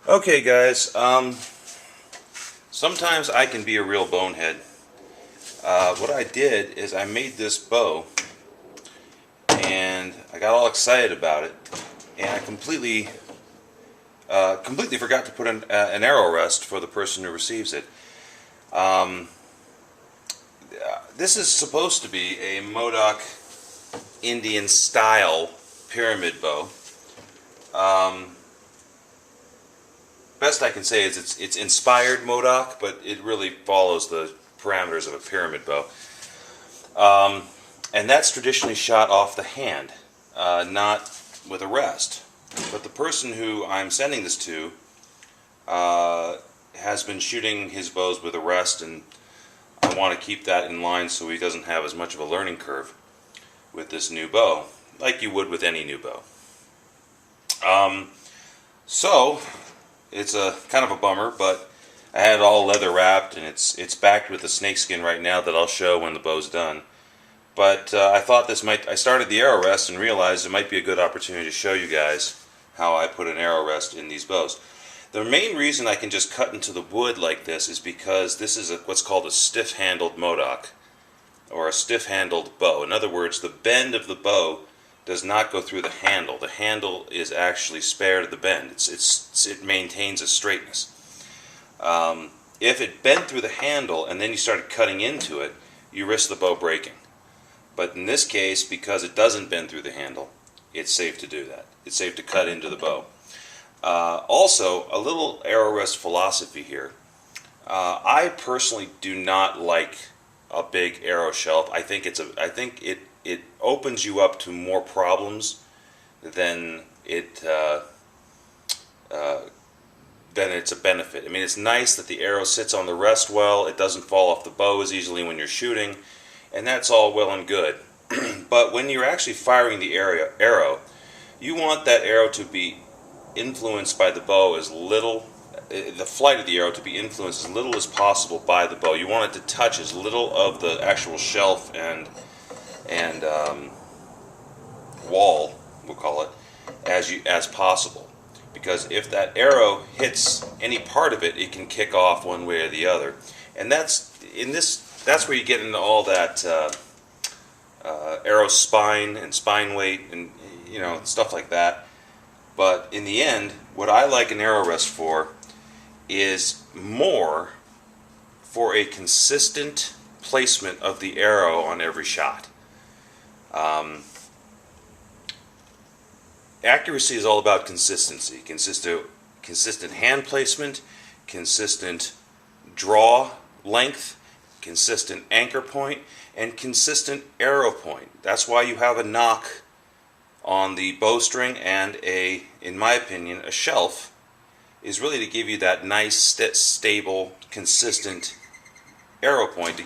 Okay, guys. Sometimes I can be a real bonehead. What I did is I made this bow, and I got all excited about it, and I completely forgot to put an arrow rest for the person who receives it. Um, this is supposed to be a Modoc Indian style pyramid bow. Um, Best I can say is it's inspired Modoc, but it really follows the parameters of a pyramid bow. Um, and that's traditionally shot off the hand, not with a rest. But the person who I'm sending this to has been shooting his bows with a rest, and I want to keep that in line so he doesn't have as much of a learning curve with this new bow, like you would with any new bow. Um, so it's a kind of a bummer, but I had it all leather wrapped, and it's backed with a snakeskin right now that I'll show when the bow's done. But I thought I started the arrow rest and realized it might be a good opportunity to show you guys how I put an arrow rest in these bows. The main reason I can just cut into the wood like this is because this is what's called a stiff-handled Modoc, or a stiff-handled bow. In other words, the bend of the bow does not go through the handle. The handle is actually spared the bend. It maintains a straightness. If it bent through the handle and then you started cutting into it, you risk the bow breaking. But in this case, because it doesn't bend through the handle, it's safe to do that. It's safe to cut into the bow. Also, a little arrow rest philosophy here. I personally do not like a big arrow shelf. I think it opens you up to more problems than it's a benefit. I mean, it's nice that the arrow sits on the rest well. It doesn't fall off the bow as easily when you're shooting, and that's all well and good. But when you're actually firing the arrow, you want that arrow to be influenced by the bow as little, the flight of the arrow to be influenced as little as possible by the bow. You want it to touch as little of the actual shelf and wall, we'll call it, as possible. Because if that arrow hits any part of it, it can kick off one way or the other, and that's where you get into all that arrow spine and spine weight and stuff like that. But in the end, what I like an arrow rest for is more for a consistent placement of the arrow on every shot. Accuracy is all about consistency. Consistent hand placement, consistent draw length, consistent anchor point, and consistent arrow point. That's why you have a nock on the bowstring and in my opinion, a shelf is really to give you that nice, stable, consistent arrow point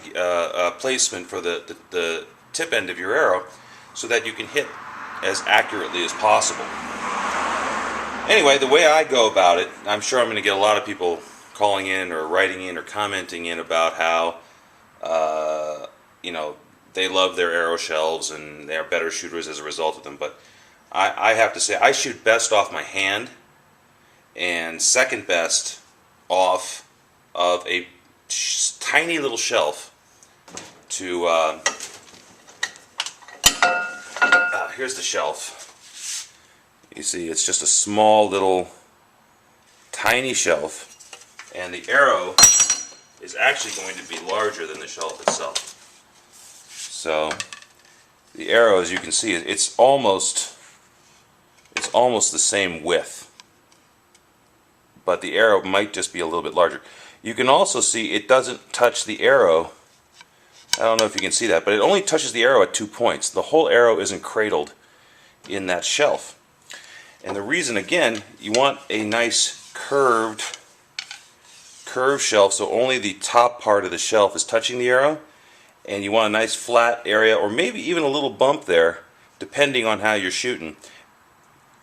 placement for the tip end of your arrow, so that you can hit as accurately as possible. Anyway, the way I go about it, I'm sure I'm going to get a lot of people calling in or writing in or commenting in about how they love their arrow shelves and they're better shooters as a result of them. But I have to say, I shoot best off my hand and second best off of a tiny little shelf to here's the shelf. You see, it's just a small little tiny shelf, and the arrow is actually going to be larger than the shelf itself. So the arrow, as you can see, it's almost the same width, but the arrow might just be a little bit larger. You can also see it doesn't touch the arrow. I don't know if you can see that, but it only touches the arrow at 2 points. The whole arrow isn't cradled in that shelf. And the reason, again, you want a nice curved shelf, so only the top part of the shelf is touching the arrow, and you want a nice flat area, or maybe even a little bump there, depending on how you're shooting.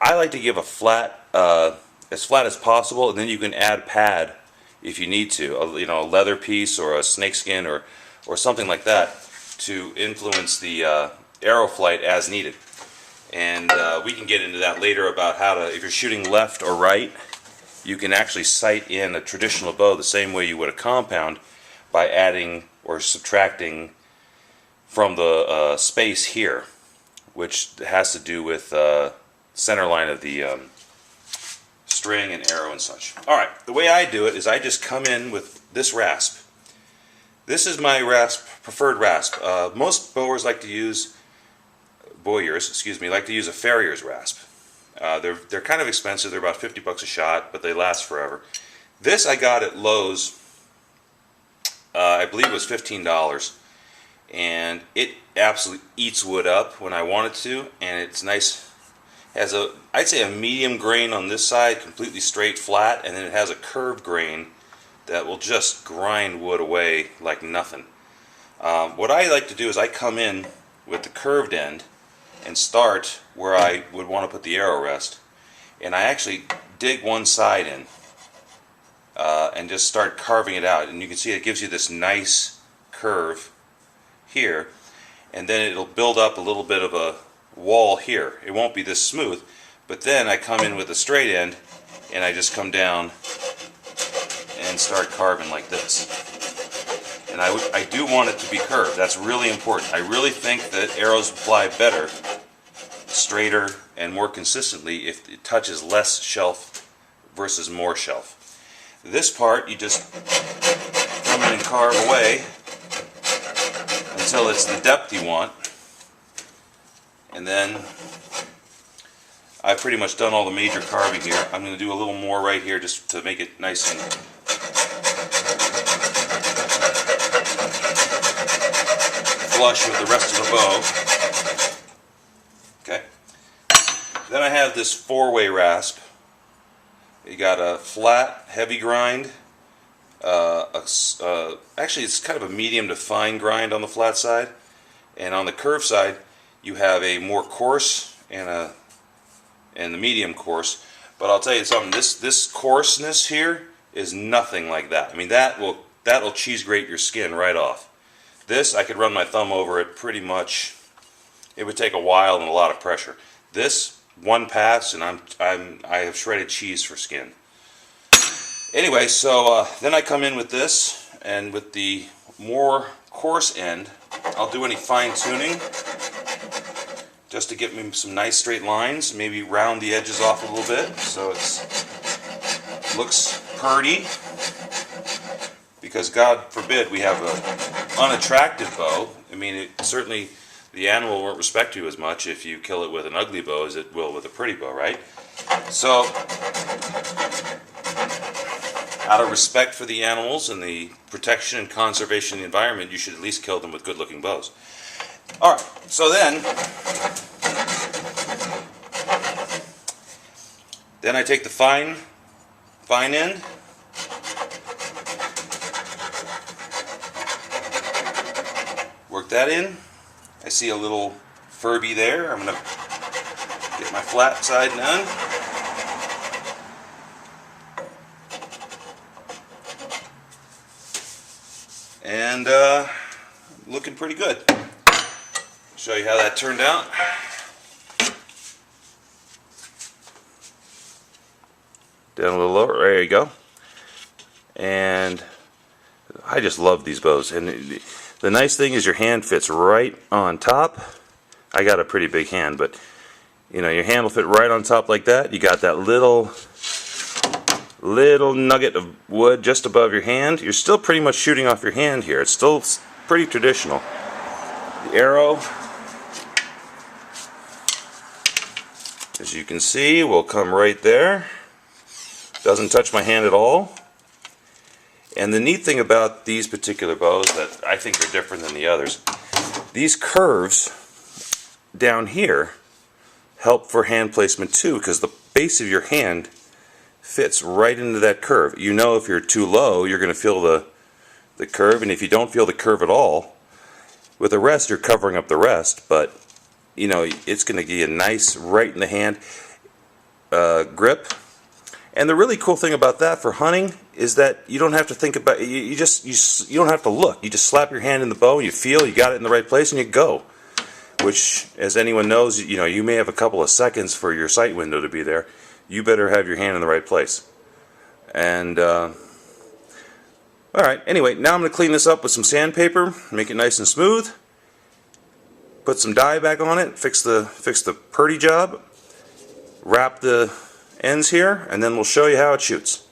I like to give a flat, as flat as possible, and then you can add pad if you need to, a leather piece or a snakeskin or something like that to influence the arrow flight as needed. And we can get into that later about how to, if you're shooting left or right, you can actually sight in a traditional bow the same way you would a compound by adding or subtracting from the space here, which has to do with center line of the string and arrow and such. Alright, the way I do it is I just come in with this rasp. This is my preferred rasp. Most bowyers like to use a farrier's rasp. They're kind of expensive. They're about 50 bucks a shot, but they last forever. This I got at Lowe's. I believe it was $15, and it absolutely eats wood up when I want it to, and it's nice. Has I'd say a medium grain on this side, completely straight, flat, and then it has a curved grain that will just grind wood away like nothing. What I like to do is I come in with the curved end and start where I would want to put the arrow rest, and I actually dig one side in and just start carving it out, and you can see it gives you this nice curve here, and then it'll build up a little bit of a wall here. It won't be this smooth, but then I come in with a straight end and I just come down and start carving like this. And I do want it to be curved. That's really important. I really think that arrows fly better, straighter, and more consistently if it touches less shelf versus more shelf. This part you just come in and carve away until it's the depth you want, and then I've pretty much done all the major carving here. I'm going to do a little more right here just to make it nice and flush with the rest of the bow. Okay. Then I have this four-way rasp. You got a flat, heavy grind. Actually, it's kind of a medium to fine grind on the flat side, and on the curved side, you have a more coarse and the medium coarse. But I'll tell you something. This coarseness here is nothing like that. I mean, that'll cheese grate your skin right off. This, I could run my thumb over it pretty much. It would take a while and a lot of pressure. This, one pass, and I have shredded cheese for skin. Anyway, so then I come in with this, and with the more coarse end, I'll do any fine tuning just to get me some nice straight lines, maybe round the edges off a little bit so it looks purty, because God forbid we have an unattractive bow. I mean, certainly the animal won't respect you as much if you kill it with an ugly bow as it will with a pretty bow, right? So, out of respect for the animals and the protection and conservation of the environment, you should at least kill them with good-looking bows. Alright, so then I take the fine end, work that in. I see a little Furby there. I'm going to get my flat side done. And looking pretty good. Show you how that turned out. Down a little lower. There you go. And I just love these bows. And the nice thing is your hand fits right on top. I got a pretty big hand, but you know, your hand will fit right on top like that. You got that little nugget of wood just above your hand. You're still pretty much shooting off your hand here. It's still pretty traditional. The arrow, as you can see, will come right there. Doesn't touch my hand at all. And the neat thing about these particular bows that I think are different than the others, these curves down here help for hand placement too, because the base of your hand fits right into that curve. You know, if you're too low, you're going to feel the curve, and if you don't feel the curve at all, with the rest, you're covering up the rest, but you know, it's going to give you a nice right in the hand grip. And the really cool thing about that for hunting is that you don't have to think about it. You don't have to look. You just slap your hand in the bow, you feel you got it in the right place, and you go. Which, as anyone knows, you know, you may have a couple of seconds for your sight window to be there. You better have your hand in the right place. And alright, anyway, now I'm going to clean this up with some sandpaper, make it nice and smooth, put some dye back on it, fix the purdy job, wrap the ends here, and then we'll show you how it shoots.